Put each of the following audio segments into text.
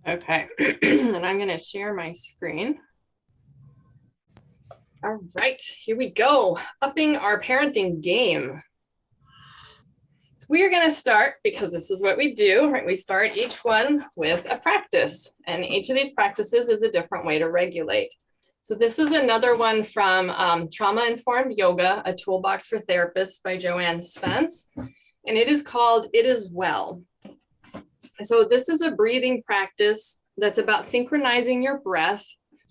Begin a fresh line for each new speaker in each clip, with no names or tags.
Okay, and I'm going to share my screen. All right, here we go. Upping our parenting game. So we are going to start, because this is what we do, right? We start each one with a practice, and each of these practices is a different way to regulate. So this is another one from Trauma Informed Yoga, a toolbox for therapists by Joanne Spence, and it is called It Is Well. And so this is a breathing practice that's about synchronizing your breath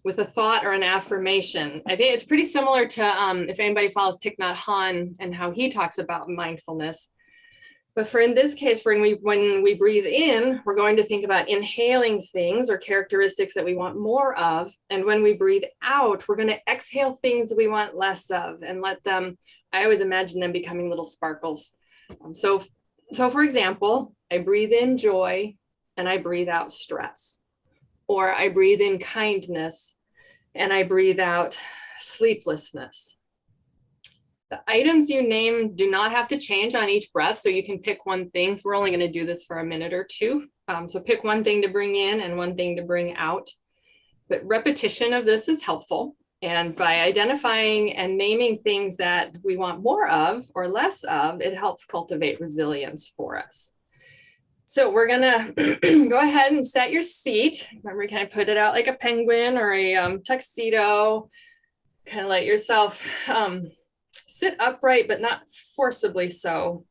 with a thought or an affirmation. I think it's pretty similar to if anybody follows Thich Nhat Hanh and how he talks about mindfulness. But for in this case, when we breathe in, we're going to think about inhaling things or characteristics that we want more of. And when we breathe out, we're going to exhale things that we want less of and let them, I always imagine them becoming little sparkles. So for example, I breathe in joy and I breathe out stress. Or I breathe in kindness and I breathe out sleeplessness. The items you name do not have to change on each breath, so you can pick one thing. We're only going to do this for a minute or two. So pick one thing to bring in and one thing to bring out. But repetition of this is helpful. And by identifying and naming things that we want more of or less of, it helps cultivate resilience for us. So we're gonna go ahead and set your seat. Remember, kind of put it out like a penguin or a tuxedo. Kind of let yourself sit upright, but not forcibly so.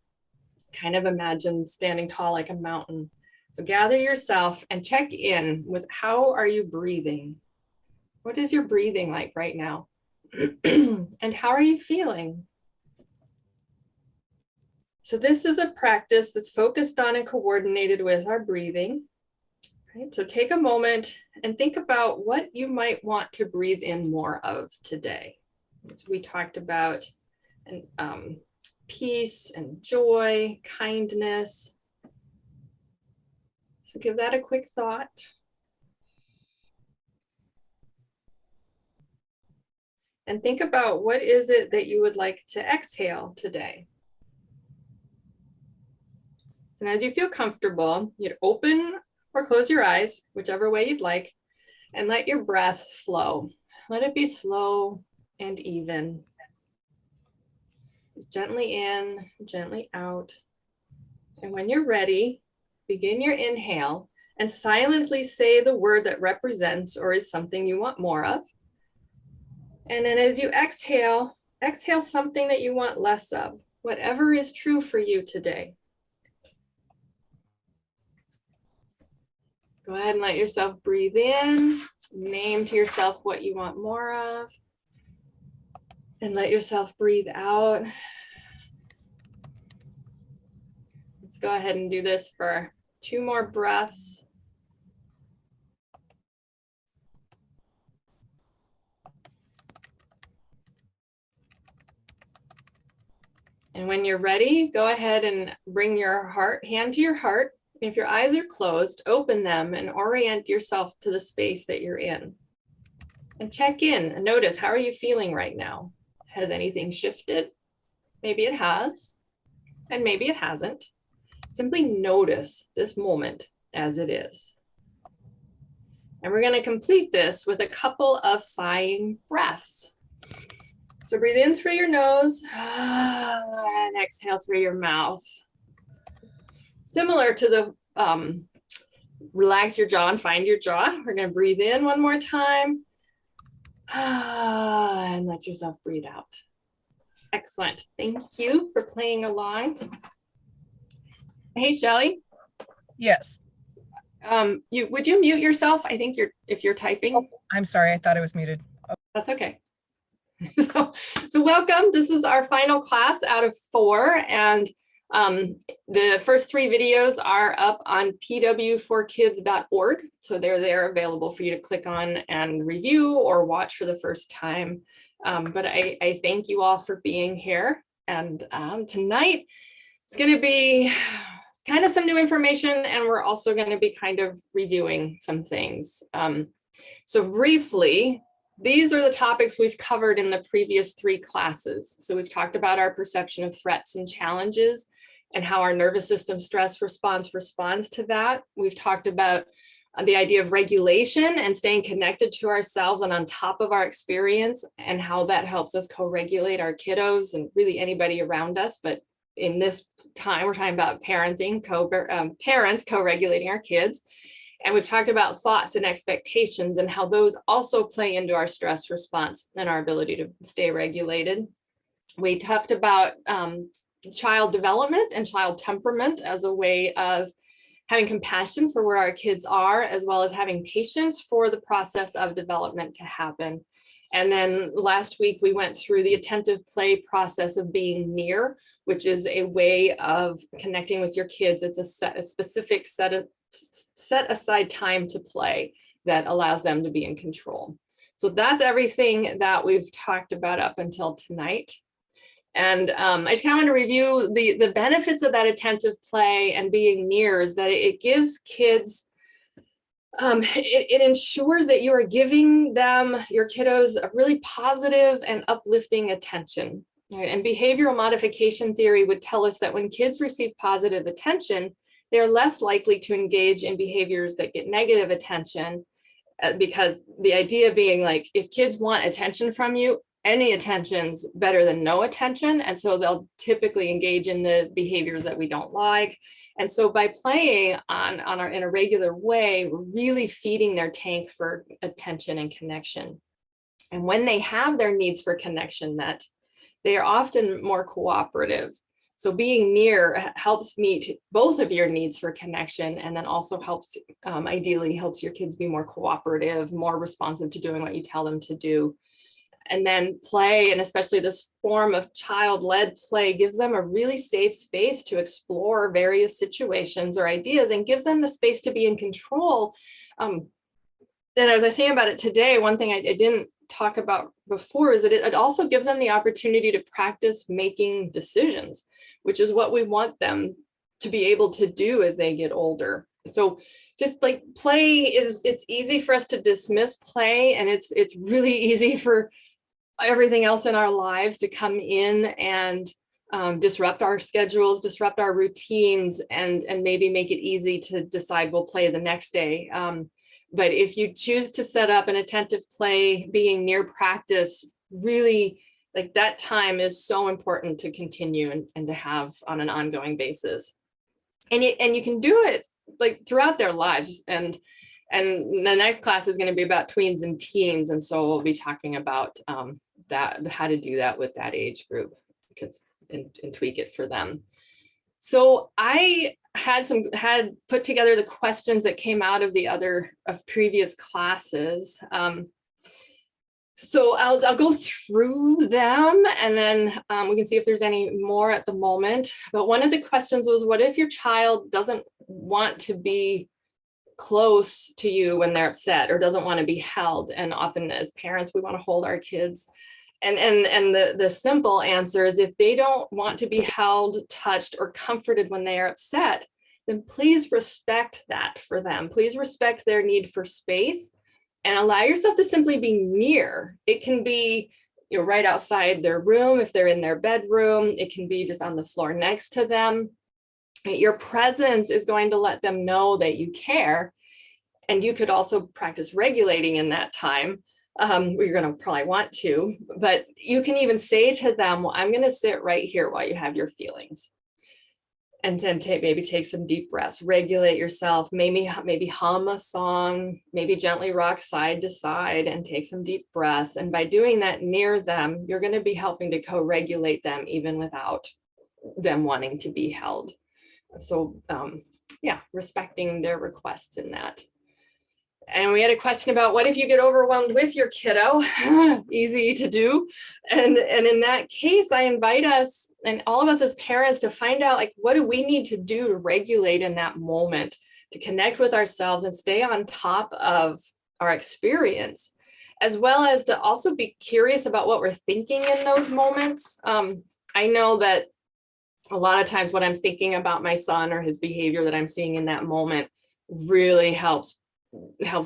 Kind of imagine standing tall like a mountain. So gather yourself and check in with how are you breathing? What is your breathing like right now? And how are you feeling? So this is a practice that's focused on and coordinated with our breathing. Right? So take a moment and think about what you might want to breathe in more of today. So we talked about peace and joy, kindness. So give that a quick thought. And think about what is it that you would like to exhale today. So as you feel comfortable, you'd open or close your eyes, whichever way you'd like, and let your breath flow. Let it be slow and even. Just gently in, gently out. And when you're ready, begin your inhale and silently say the word that represents or is something you want more of. And then as you exhale, exhale something that you want less of, whatever is true for you today. Go ahead and let yourself breathe in, name to yourself what you want more of, and let yourself breathe out. Let's go ahead and do this for 2 more breaths. And when you're ready, go ahead and bring your hand to your heart. If your eyes are closed, open them and orient yourself to the space that you're in. And check in and notice, how are you feeling right now? Has anything shifted? Maybe it has, and maybe it hasn't. Simply notice this moment as it is. And we're going to complete this with a couple of sighing breaths. So breathe in through your nose and exhale through your mouth. Similar to the relax your jaw and find your jaw. We're going to breathe in one more time and let yourself breathe out. Excellent. Thank you for playing along. Hey, Shelly.
Yes.
Would you mute yourself? I think if you're typing.
Oh, I'm sorry. I thought I was muted. Oh.
That's okay. So welcome. This is our final class out of 4, and the first 3 videos are up on pw4kids.org. So they're there available for you to click on and review or watch for the first time. But I thank you all for being here. And tonight it's going to be kind of some new information, and we're also going to be kind of reviewing some things. So briefly, these are the topics we've covered in the previous 3 classes. So we've talked about our perception of threats and challenges and how our nervous system stress response responds to that. We've talked about the idea of regulation and staying connected to ourselves and on top of our experience, and how that helps us co-regulate our kiddos and really anybody around us. But in this time, we're talking about parenting, parents co-regulating our kids. And we've talked about thoughts and expectations and how those also play into our stress response and our ability to stay regulated. We talked about child development and child temperament as a way of having compassion for where our kids are, as well as having patience for the process of development to happen. And then last week, we went through the attentive play process of being near, which is a way of connecting with your kids. It's a specific set aside time to play that allows them to be in control. So that's everything that we've talked about up until tonight. And I just kind of want to review the benefits of that attentive play and being near is that it gives kids, it ensures that you are giving them, your kiddos, a really positive and uplifting attention. Right? And behavioral modification theory would tell us that when kids receive positive attention, they're less likely to engage in behaviors that get negative attention, because the idea being like, if kids want attention from you, any attention's better than no attention. And so they'll typically engage in the behaviors that we don't like. And so by playing in a regular way, we're really feeding their tank for attention and connection. And when they have their needs for connection met, they are often more cooperative. So being near helps meet both of your needs for connection, and then also helps, ideally helps your kids be more cooperative, more responsive to doing what you tell them to do. And then play, and especially this form of child-led play, gives them a really safe space to explore various situations or ideas, and gives them the space to be in control. And as I was saying about it today, one thing I didn't talk about before is that it also gives them the opportunity to practice making decisions, which is what we want them to be able to do as they get older. So just like play it's easy for us to dismiss play, and it's really easy for everything else in our lives to come in and disrupt our schedules, disrupt our routines, and maybe make it easy to decide we'll play the next day. But if you choose to set up an attentive play, being near practice, really like that time is so important to continue and to have on an ongoing basis. And you can do it like throughout their lives. And the next class is going to be about tweens and teens. And so we'll be talking about how to do that with that age group, because and tweak it for them. So I had put together the questions that came out of previous classes. So I'll go through them, and then we can see if there's any more at the moment. But one of the questions was, what if your child doesn't want to be close to you when they're upset, or doesn't want to be held? And often as parents, we want to hold our kids. And the simple answer is, if they don't want to be held, touched, or comforted when they are upset, then please respect that for them. Please respect their need for space and allow yourself to simply be near. It can be right outside their room if they're in their bedroom. It can be just on the floor next to them. Your presence is going to let them know that you care. And you could also practice regulating in that time. You're going to probably want to, but you can even say to them, well, I'm going to sit right here while you have your feelings. And then maybe take some deep breaths, regulate yourself, maybe hum a song, maybe gently rock side to side and take some deep breaths. And by doing that near them, you're going to be helping to co-regulate them even without them wanting to be held. So respecting their requests in that. And we had a question about, what if you get overwhelmed with your kiddo? Easy to do. And in that case, I invite us and all of us as parents to find out, like, what do we need to do to regulate in that moment, to connect with ourselves and stay on top of our experience, as well as to also be curious about what we're thinking in those moments. I know that a lot of times what I'm thinking about my son or his behavior that I'm seeing in that moment really helps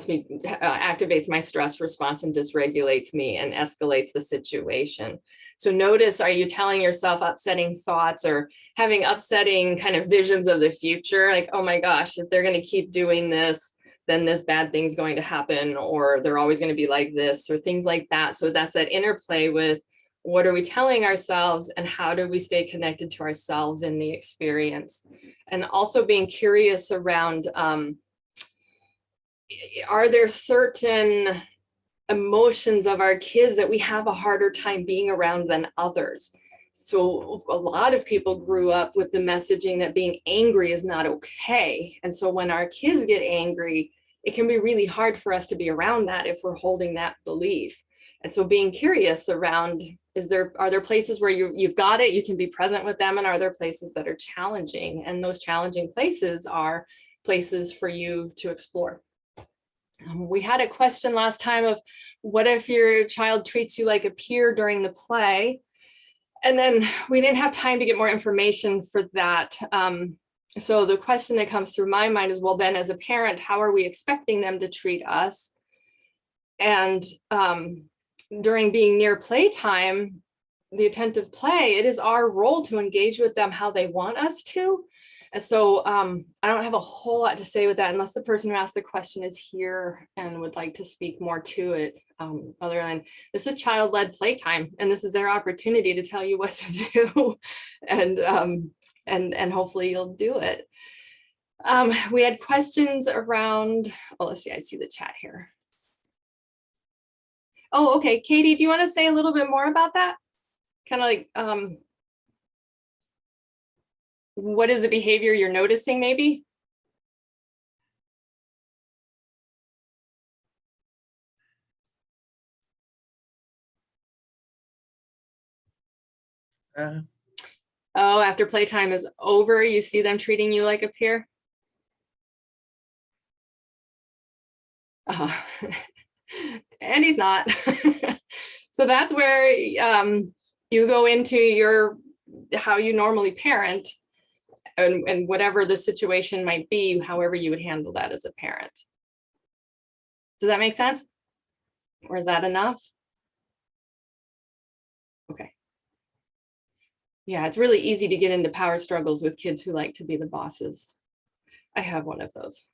me, activates my stress response and dysregulates me and escalates the situation. So notice, are you telling yourself upsetting thoughts or having upsetting kind of visions of the future? Like, oh my gosh, if they're going to keep doing this, then this bad thing's going to happen, or they're always going to be like this, or things like that. So that's that interplay with what are we telling ourselves and how do we stay connected to ourselves in the experience? And also being curious around, are there certain emotions of our kids that we have a harder time being around than others? So a lot of people grew up with the messaging that being angry is not okay. And so when our kids get angry, it can be really hard for us to be around that if we're holding that belief. And so being curious around, are there places where you've got it, you can be present with them, and are there places that are challenging? And those challenging places are places for you to explore. We had a question last time of what if your child treats you like a peer during the play? And then we didn't have time to get more information for that. So the question that comes through my mind is, well, then as a parent, how are we expecting them to treat us? And during being near playtime, the attentive play, it is our role to engage with them how they want us to. And so I don't have a whole lot to say with that unless the person who asked the question is here and would like to speak more to it. Other than this is child-led playtime, and this is their opportunity to tell you what to do, and hopefully you'll do it. We had questions around, oh, let's see, I see the chat here. Oh, okay, Katie, do you want to say a little bit more about that? Kind of like, what is the behavior you're noticing maybe? Oh, after playtime is over, you see them treating you like a peer? And he's not. So that's where you go into how you normally parent, and whatever the situation might be, however you would handle that as a parent. Does that make sense? Or is that enough? Okay. Yeah, it's really easy to get into power struggles with kids who like to be the bosses. I have one of those.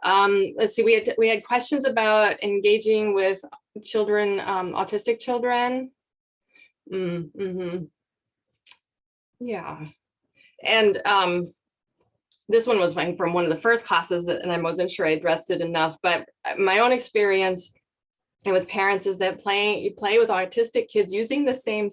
Let's see, we had questions about engaging with children, autistic children. Yeah. And this one was from one of the first classes, and I wasn't sure I addressed it enough, but my own experience and with parents is that you play with autistic kids using the same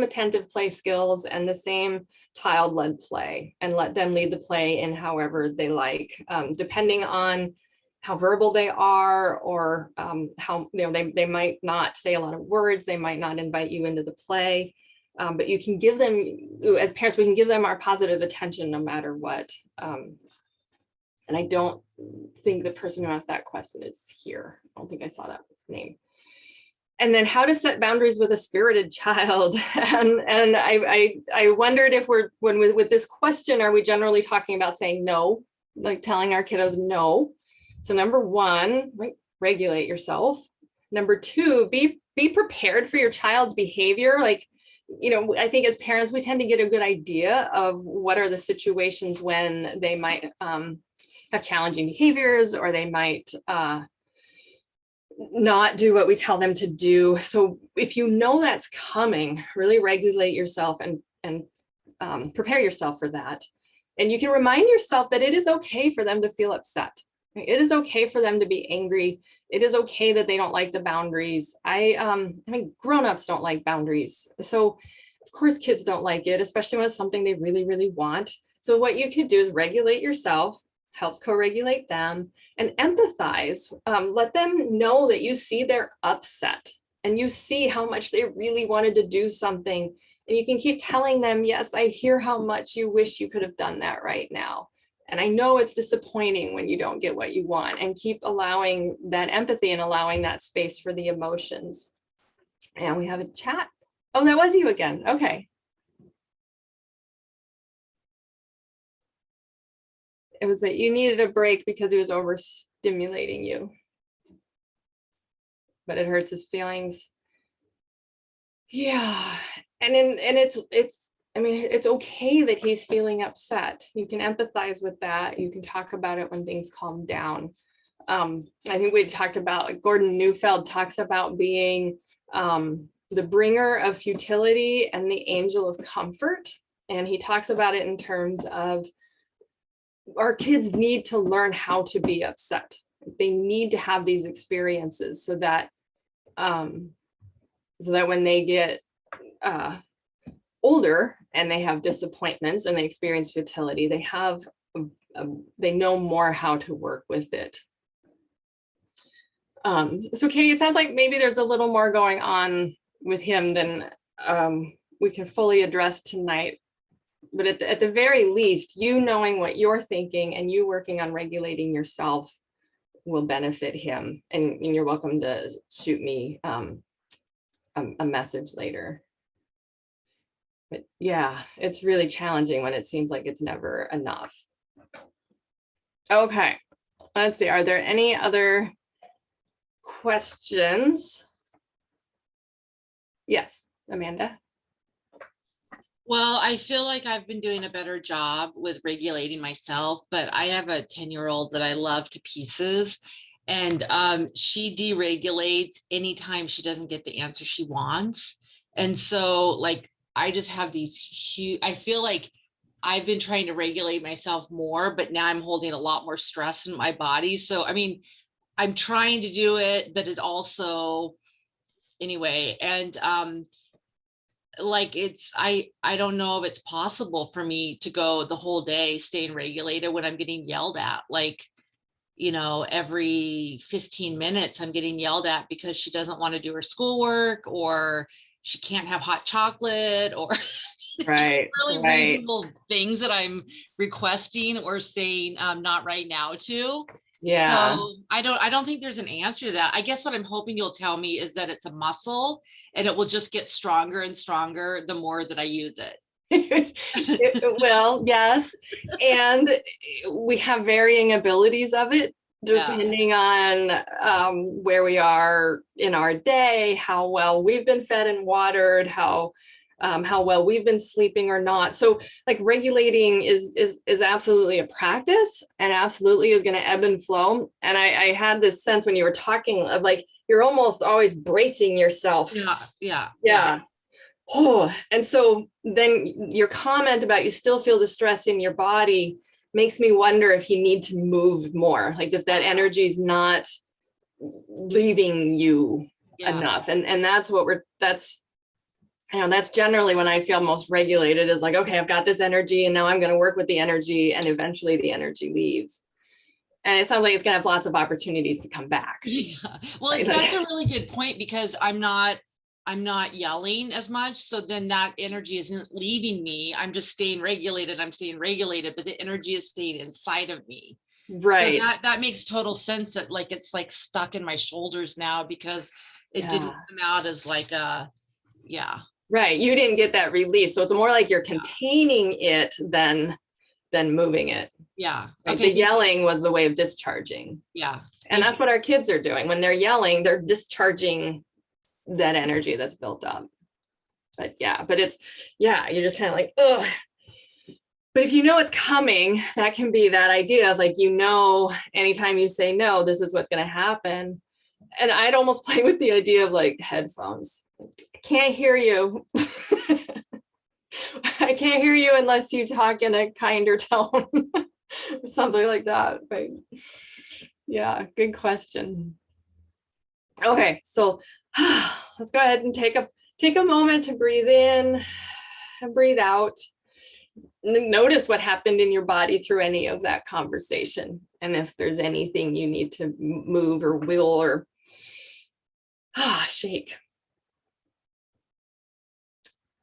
attentive play skills and the same child-led play, and let them lead the play in however they like, depending on how verbal they are, or how, they might not say a lot of words, they might not invite you into the play. But you can give them, as parents, we can give them our positive attention no matter what. And I don't think the person who asked that question is here. I don't think I saw that name. And then how to set boundaries with a spirited child. And I wondered if with this question, are we generally talking about saying no, like telling our kiddos no? So number one, regulate yourself. Number two, be prepared for your child's behavior. Like, I think as parents, we tend to get a good idea of what are the situations when they might have challenging behaviors, or they might not do what we tell them to do. So if you know that's coming, really regulate yourself and prepare yourself for that. And you can remind yourself that it is okay for them to feel upset. It is okay for them to be angry. It is okay that they don't like the boundaries. I mean, grown-ups don't like boundaries. So of course kids don't like it, especially when it's something they really, really want. So what you could do is regulate yourself, helps co-regulate them, and empathize. Let them know that you see they're upset and you see how much they really wanted to do something. And you can keep telling them, yes, I hear how much you wish you could have done that right now. And I know it's disappointing when you don't get what you want, and keep allowing that empathy and allowing that space for the emotions. And we have a chat. Oh, that was you again. Okay. It was that you needed a break because he was overstimulating you, but it hurts his feelings. Yeah. And it's I mean, it's okay that he's feeling upset. You can empathize with that. You can talk about it when things calm down. I think we talked about, like, Gordon Neufeld talks about being the bringer of futility and the angel of comfort. And he talks about it in terms of our kids need to learn how to be upset. They need to have these experiences so that when they get older and they have disappointments and they experience futility, they have they know more how to work with it. So Katie, it sounds like maybe there's a little more going on with him than we can fully address tonight. But at the very least, you knowing what you're thinking and you working on regulating yourself will benefit him. And you're welcome to shoot me a message later. But yeah, it's really challenging when it seems like it's never enough. Okay, let's see. Are there any other questions? Yes, Amanda.
Well, I feel like I've been doing a better job with regulating myself, but I have a 10-year-old that I love to pieces. And she deregulates anytime she doesn't get the answer she wants. And so, like, I just have these huge, I feel like I've been trying to regulate myself more, but now I'm holding a lot more stress in my body. So, I mean, I'm trying to do it, but it also, anyway, and like I don't know if it's possible for me to go the whole day staying regulated when I'm getting yelled at. Like, you know, every 15 minutes I'm getting yelled at because she doesn't want to do her schoolwork, or she can't have hot chocolate, or
Right,
really
right.
reasonable things that I'm requesting or saying not right now to.
Yeah.
So I don't think there's an answer to that. I guess what I'm hoping you'll tell me is that it's a muscle and it will just get stronger and stronger the more that I use it.
Well, yes. And we have varying abilities of it depending on where we are in our day, how well we've been fed and watered, how well we've been sleeping or not. So like regulating is absolutely a practice and absolutely is going to ebb and flow. And I had this sense when you were talking of like, you're almost always bracing yourself. Yeah. Oh, and so then your comment about you still feel the stress in your body makes me wonder if you need to move more, like if that energy is not leaving you enough. And that's that's generally when I feel most regulated, is like, okay, I've got this energy and now I'm going to work with the energy, and eventually the energy leaves. And it sounds like it's going to have lots of opportunities to come back.
Yeah. Well, right? That's a really good point, because I'm not yelling as much. So then that energy isn't leaving me. I'm just staying regulated. But the energy is staying inside of me.
Right.
So that makes total sense, that like, it's like stuck in my shoulders now because it didn't come out as like a,
Right. You didn't get that release. So it's more like you're containing it than moving it.
Yeah.
Right? Okay. The yelling was the way of discharging.
Yeah.
And that's what our kids are doing. When they're yelling, they're discharging that energy that's built up. But it's, you're just kind of like, ugh. But if you know it's coming, that can be that idea of like, anytime you say no, this is what's going to happen. And I'd almost play with the idea of like headphones. I can't hear you. I can't hear you unless you talk in a kinder tone or something like that. Right? Yeah, good question. Okay, so let's go ahead and take a moment to breathe in and breathe out. Notice what happened in your body through any of that conversation, and if there's anything you need to move or will or shake.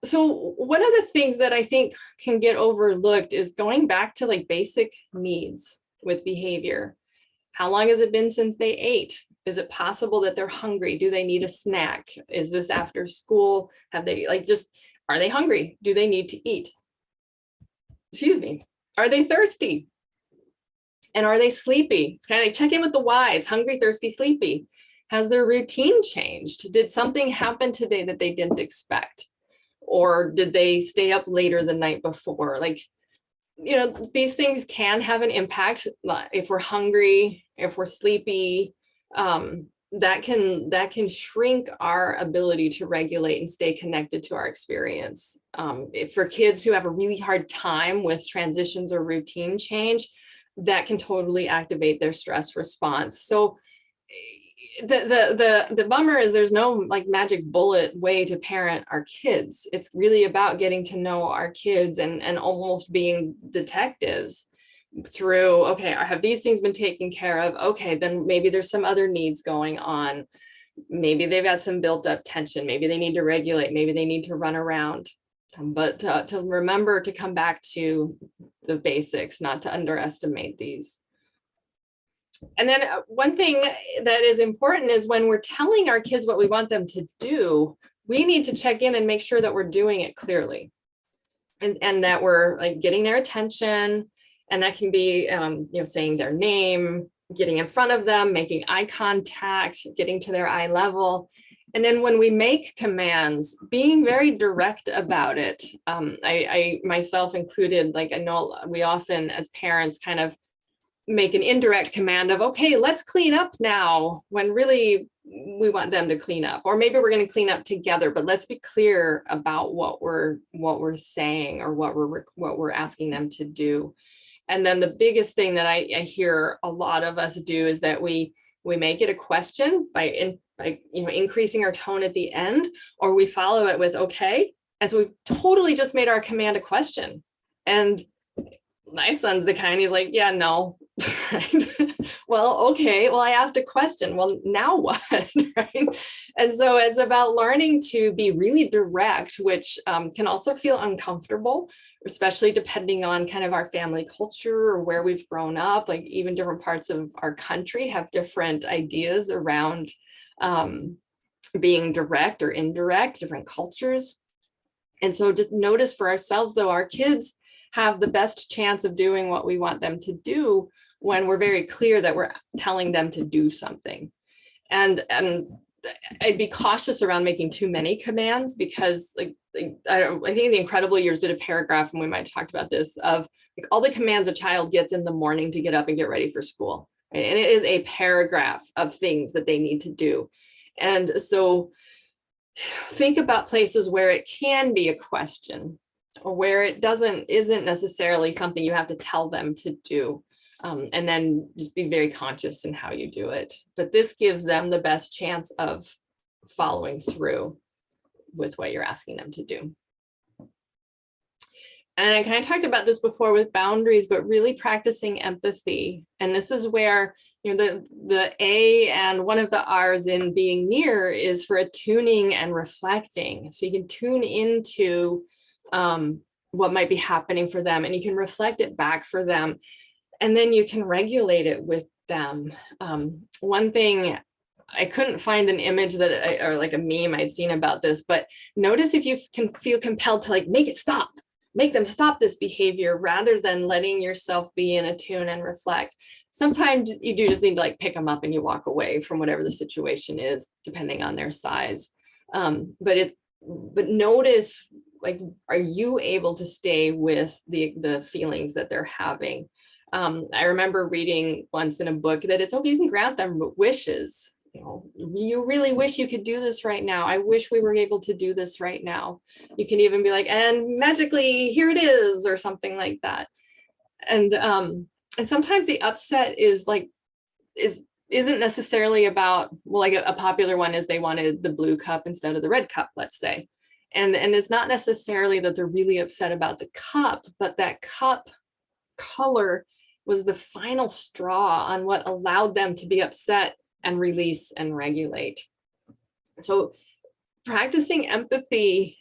So one of the things that I think can get overlooked is going back to like basic needs with behavior. How long has it been since they ate? Is it possible that they're hungry? Do they need a snack? Is this after school? Have they are they hungry? Do they need to eat? Excuse me. Are they thirsty? And are they sleepy? It's kind of like check in with the whys: hungry, thirsty, sleepy. Has their routine changed? Did something happen today that they didn't expect? or did they stay up later the night before? Like, these things can have an impact. If we're hungry, if we're sleepy, that can shrink our ability to regulate and stay connected to our experience. For kids who have a really hard time with transitions or routine change, that can totally activate their stress response. So the bummer is there's no like magic bullet way to parent our kids. It's really about getting to know our kids and almost being detectives through, okay, have these things been taken care of? Okay, then maybe there's some other needs going on. Maybe they've got some built up tension. Maybe they need to regulate. Maybe they need to run around. But to remember to come back to the basics, not to underestimate these. And then one thing that is important is when we're telling our kids what we want them to do, we need to check in and make sure that we're doing it clearly, and that we're like getting their attention. And that can be, saying their name, getting in front of them, making eye contact, getting to their eye level. And then when we make commands, being very direct about it. I myself included, like, I know we often as parents kind of make an indirect command of, okay, let's clean up now, when really we want them to clean up. Or maybe we're going to clean up together, but let's be clear about what we're saying or what we're asking them to do. And then the biggest thing that I hear a lot of us do is that we make it a question by increasing our tone at the end, or we follow it with okay, as we've totally just made our command a question. And my son's the kind, he's like, yeah, no. Right? Well, okay, well, I asked a question. Well, now what? Right? And so it's about learning to be really direct, which can also feel uncomfortable, especially depending on kind of our family culture or where we've grown up. Like even different parts of our country have different ideas around being direct or indirect, different cultures. And so just notice for ourselves, though, our kids have the best chance of doing what we want them to do when we're very clear that we're telling them to do something. And I'd be cautious around making too many commands, because I think the Incredible Years did a paragraph, and we might have talked about this, of like all the commands a child gets in the morning to get up and get ready for school. Right? And it is a paragraph of things that they need to do. And so think about places where it can be a question, or where it isn't necessarily something you have to tell them to do. And then just be very conscious in how you do it. But this gives them the best chance of following through with what you're asking them to do. And I kind of talked about this before with boundaries, but really practicing empathy. And this is where, the A and one of the R's in being near is for attuning and reflecting. So you can tune into what might be happening for them, and you can reflect it back for them. And then you can regulate it with them. One thing, I couldn't find an image or like a meme I'd seen about this, but notice if you can feel compelled to like make them stop this behavior, rather than letting yourself be in attune and reflect. Sometimes you do just need to like pick them up and you walk away from whatever the situation is, depending on their size. But notice, like, are you able to stay with the feelings that they're having? I remember reading once in a book that it's okay, you can grant them wishes. You really wish you could do this right now. I wish we were able to do this right now. You can even be like, and magically here it is, or something like that. And sometimes the upset isn't necessarily about, well, like a popular one is they wanted the blue cup instead of the red cup, let's say. And it's not necessarily that they're really upset about the cup, but that cup color was the final straw on what allowed them to be upset and release and regulate. So practicing empathy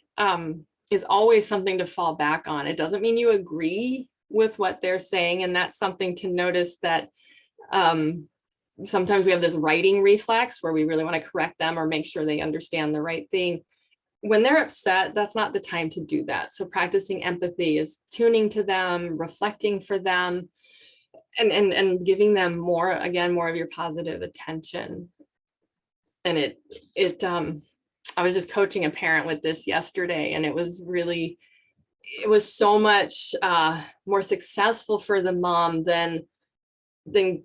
is always something to fall back on. It doesn't mean you agree with what they're saying. And that's something to notice, that sometimes we have this writing reflex where we really want to correct them or make sure they understand the right thing. When they're upset, that's not the time to do that. So practicing empathy is tuning to them, reflecting for them, and giving them more of your positive attention. And I was just coaching a parent with this yesterday, and it was so much more successful for the mom than I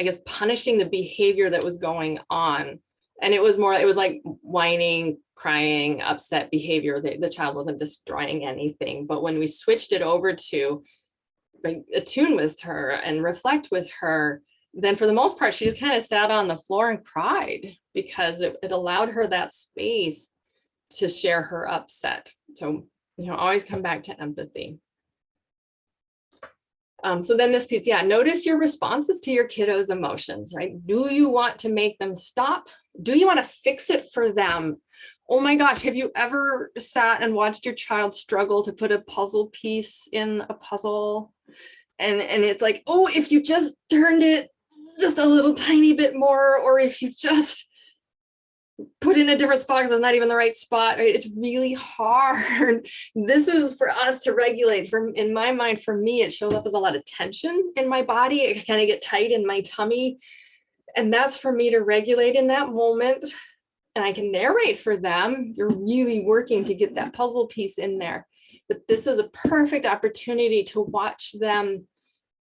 guess punishing the behavior that was going on. And it was like whining, crying, upset behavior. The child wasn't destroying anything. But when we switched it over to attune with her and reflect with her, then for the most part, she just kind of sat on the floor and cried, because it allowed her that space to share her upset. So, always come back to empathy. So then this piece, notice your responses to your kiddos' emotions, right? Do you want to make them stop? Do you want to fix it for them? Oh my gosh, have you ever sat and watched your child struggle to put a puzzle piece in a puzzle? And it's like, oh, if you just turned it just a little tiny bit more, or if you just put in a different spot because it's not even the right spot, right? It's really hard. This is for us to regulate. In my mind, for me, it shows up as a lot of tension in my body. I kind of get tight in my tummy. And that's for me to regulate in that moment. And I can narrate for them. You're really working to get that puzzle piece in there. But this is a perfect opportunity to watch them,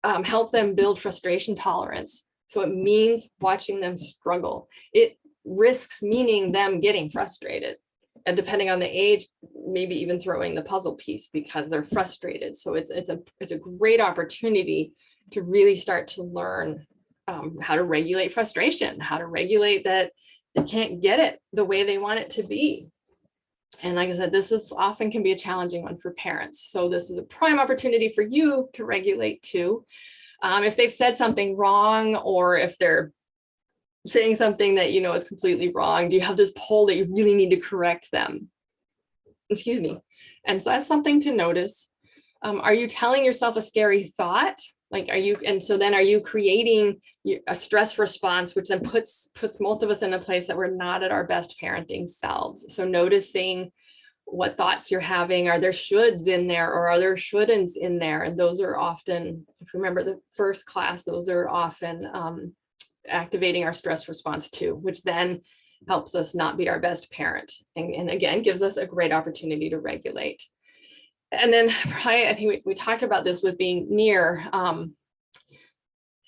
help them build frustration tolerance. So it means watching them struggle. It risks meaning them getting frustrated, and depending on the age, maybe even throwing the puzzle piece because they're frustrated. So it's a great opportunity to really start to learn how to regulate frustration, how to regulate that they can't get it the way they want it to be. And like I said, this is often can be a challenging one for parents. So this is a prime opportunity for you to regulate too. If they've said something wrong, or if they're saying something that is completely wrong, do you have this pull that you really need to correct them? Excuse me. And so that's something to notice. Are you telling yourself a scary thought? Like, are you creating a stress response, which then puts most of us in a place that we're not at our best parenting selves? So noticing what thoughts you're having. Are there shoulds in there, or are there shouldn'ts in there? And those are often, if you remember the first class, those are often activating our stress response too, which then helps us not be our best parent. And again, gives us a great opportunity to regulate. And then I think we talked about this with being near,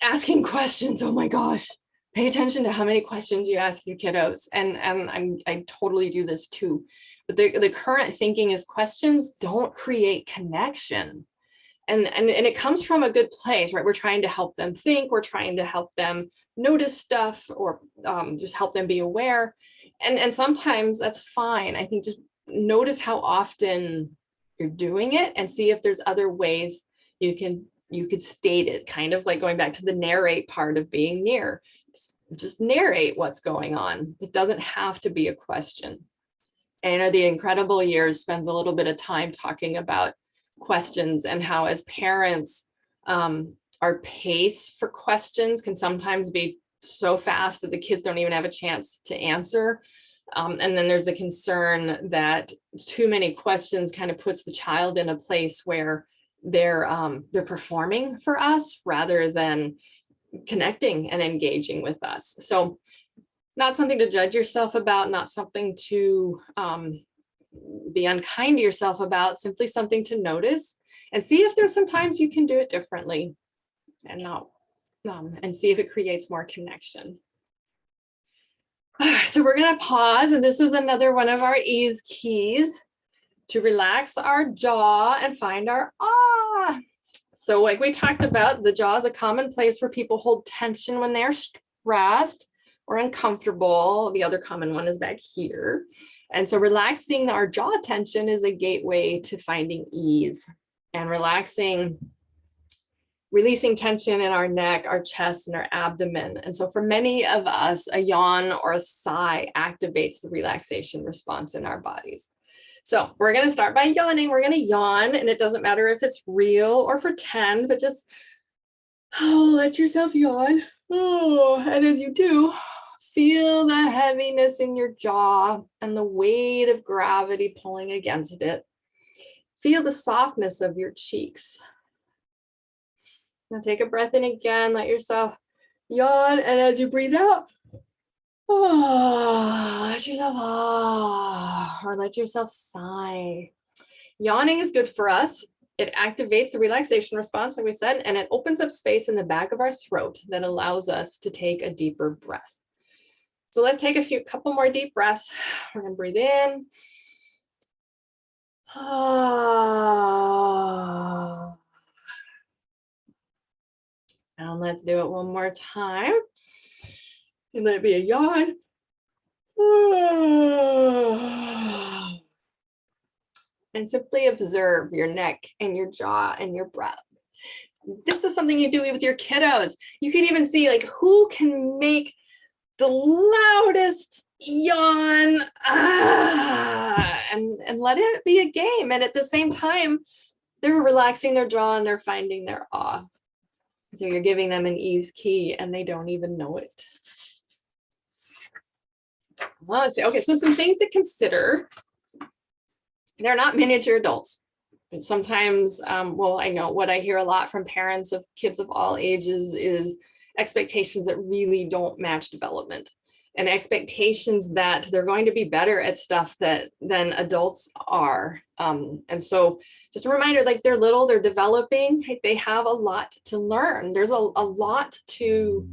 asking questions. Oh my gosh, pay attention to how many questions you ask your kiddos. And I totally do this too. But the current thinking is questions don't create connection. And it comes from a good place, right? We're trying to help them think, we're trying to help them notice stuff, or just help them be aware. And sometimes that's fine. I think just notice how often you're doing it and see if there's other ways you could state it, kind of like going back to the narrate part of being near. Just narrate what's going on. It doesn't have to be a question. And The Incredible Years spends a little bit of time talking about questions and how, as parents, our pace for questions can sometimes be so fast that the kids don't even have a chance to answer. And then there's the concern that too many questions kind of puts the child in a place where they're performing for us rather than connecting and engaging with us. So not something to judge yourself about, not something to be unkind to yourself about, simply something to notice and see if there's some times you can do it differently and see if it creates more connection. So we're going to pause, and this is another one of our ease keys to relax our jaw and find our ah. So like we talked about, the jaw is a common place where people hold tension when they're stressed or uncomfortable. The other common one is back here. And so relaxing our jaw tension is a gateway to finding ease, and releasing tension in our neck, our chest, and our abdomen. And so for many of us, a yawn or a sigh activates the relaxation response in our bodies. So we're going to start by yawning. We're going to yawn, and it doesn't matter if it's real or pretend, but just let yourself yawn. And as you do, feel the heaviness in your jaw and the weight of gravity pulling against it. Feel the softness of your cheeks. Now take a breath in again, let yourself yawn, and as you breathe out, Let yourself or let yourself sigh. Yawning is good for us. It activates the relaxation response, like we said, and it opens up space in the back of our throat that allows us to take a deeper breath. So let's take a couple more deep breaths. We're gonna breathe in. And let's do it one more time. And let it be a yawn. And simply observe your neck and your jaw and your breath. This is something you do with your kiddos. You can even see like who can make the loudest yawn and let it be a game. And at the same time, they're relaxing their jaw and they're finding their awe. So you're giving them an ease key and they don't even know it. Okay, so some things to consider. They're not miniature adults. And sometimes, well, I know what I hear a lot from parents of kids of all ages is expectations that really don't match development, and expectations that they're going to be better at stuff than adults are. And so just a reminder, like they're little, they're developing, they have a lot to learn. There's a lot to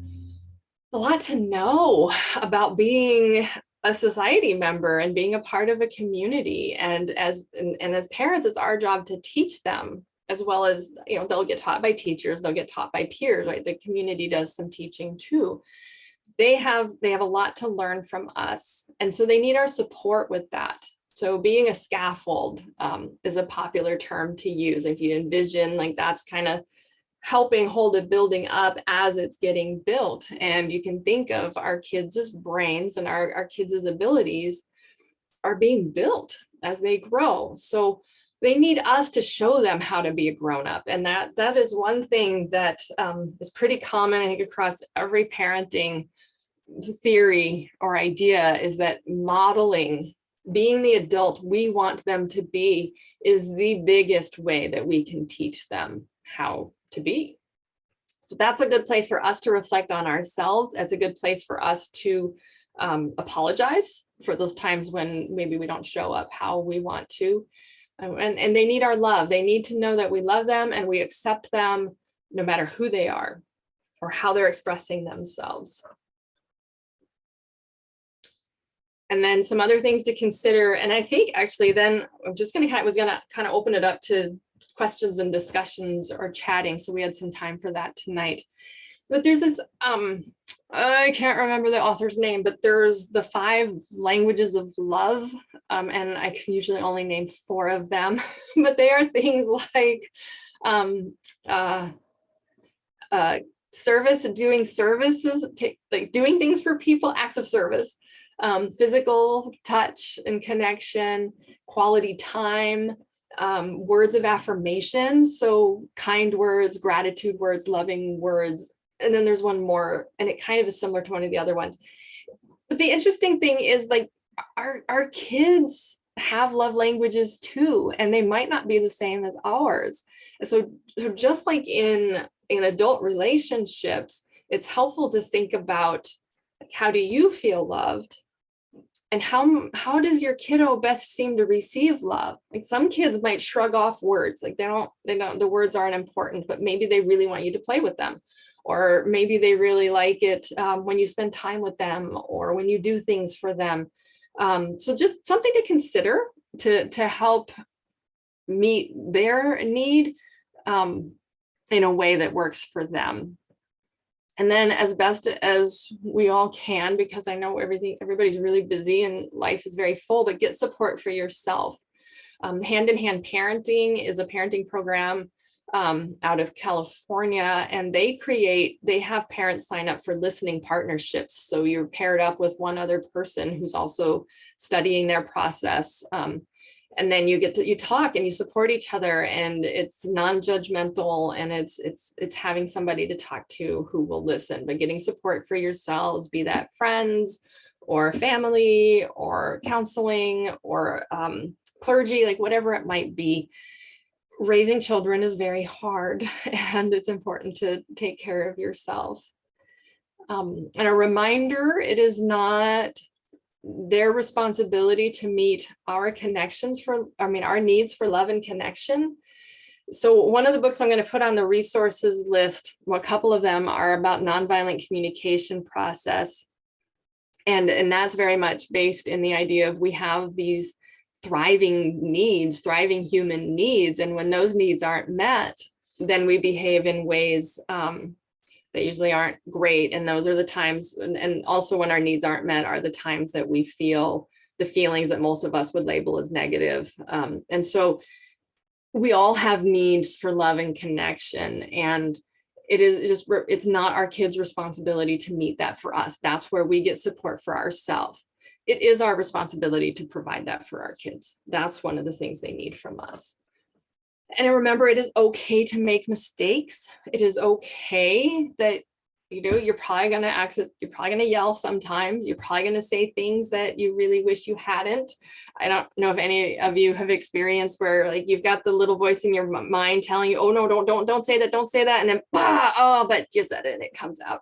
know about being a society member and being a part of a community. And as parents, it's our job to teach them, as well as, you know, they'll get taught by teachers, they'll get taught by peers, right? The community does some teaching too. They have a lot to learn from us. And so they need our support with that. So being a scaffold is a popular term to use. If you envision, like that's kind of helping hold a building up as it's getting built. And you can think of our kids' brains and our kids' abilities are being built as they grow. So they need us to show them how to be a grown-up. And that is one thing that is pretty common, I think, across every parenting theory or idea, is that modeling, being the adult we want them to be, is the biggest way that we can teach them how to be. So that's a good place for us to reflect on ourselves. It's a good place for us to apologize for those times when maybe we don't show up how we want to. And they need our love. They need to know that we love them and we accept them no matter who they are or how they're expressing themselves. And then some other things to consider. And I think actually then I'm just going to kind of open it up to questions and discussions or chatting. So we had some time for that tonight. But there's this, I can't remember the author's name, but there's the 5 languages of love. And I can usually only name 4 of them, but they are things like service, doing services, like doing things for people, acts of service, physical touch and connection, quality time, words of affirmation, so kind words, gratitude words, loving words. And then there's one more, and it kind of is similar to one of the other ones. But the interesting thing is, like, our kids have love languages too, and they might not be the same as ours. And so just like in adult relationships, it's helpful to think about, how do you feel loved? And how does your kiddo best seem to receive love? Like some kids might shrug off words, like they don't, the words aren't important, but maybe they really want you to play with them. Or maybe they really like it when you spend time with them or when you do things for them. So just something to consider to help meet their need in a way that works for them. And then as best as we all can, because I know everybody's really busy and life is very full, but get support for yourself. Hand in Hand Parenting is a parenting program out of California, and they have parents sign up for listening partnerships. So you're paired up with one other person who's also studying their process. And then you talk and you support each other, and it's non-judgmental, and it's having somebody to talk to who will listen, but getting support for yourselves, be that friends or family or counseling or clergy, like whatever it might be. Raising children is very hard, and it's important to take care of yourself. And a reminder, it is not their responsibility to meet our our needs for love and connection. So one of the books I'm going to put on the resources list, well, a couple of them are about nonviolent communication process. And that's very much based in the idea of we have these thriving needs, thriving human needs. And when those needs aren't met, then we behave in ways that usually aren't great. And those are the times, and also when our needs aren't met are the times that we feel the feelings that most of us would label as negative. And so we all have needs for love and connection, and it's not our kids' responsibility to meet that for us. That's where we get support for ourselves. It is our responsibility to provide that for our kids. That's one of the things they need from us. And remember, it is okay to make mistakes. It is okay that, you're probably going to yell sometimes. You're probably going to say things that you really wish you hadn't. I don't know if any of you have experienced where like you've got the little voice in your mind telling you, oh no, don't say that, don't say that. And then, but you said it and it comes out.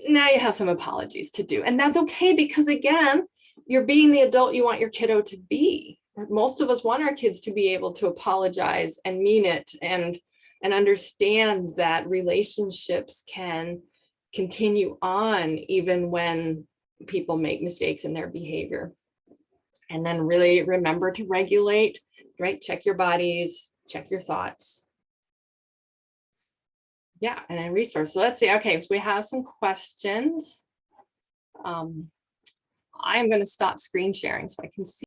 Now you have some apologies to do. And that's okay, because again, you're being the adult you want your kiddo to be. Most of us want our kids to be able to apologize and mean it and understand that relationships can continue on even when people make mistakes in their behavior. And then really remember to regulate, right? Check your bodies, check your thoughts. Yeah, and a resource. So let's see. Okay, so we have some questions. I'm going to stop screen sharing so I can see.